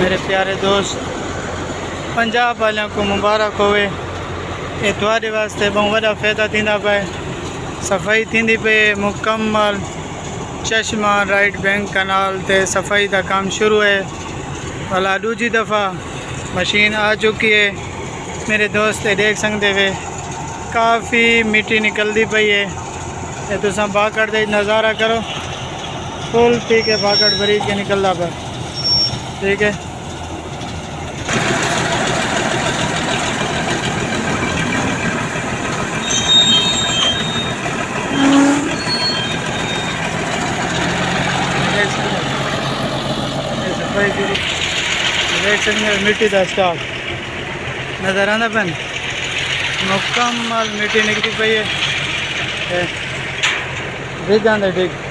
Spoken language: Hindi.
मेरे प्यारे दोस्त, पंजाब वालों को मुबारक होवे। एतवार वास्ते बहुत बड़ा फ़ायदा थींदा पे। सफाई थींदी पे मुकम्मल। चश्मा राइट बैंक कनाल ते सफाई का काम शुरू है। भला दूजी दफ़ा मशीन आ चुकी है। मेरे दोस्त देख सकते वे काफ़ी मिट्टी निकलती पई है। ये तुम बाकड़ दे नज़ारा करो, फुल ठीक है, बाकड़ भरी के निकलता पे। ठीक है, सफाई शुरू देख सकते मिट्टी का स्टॉक नज़र आना पेन। मुकम्मल मिट्टी निकली पई है। डिग आंदा डिग।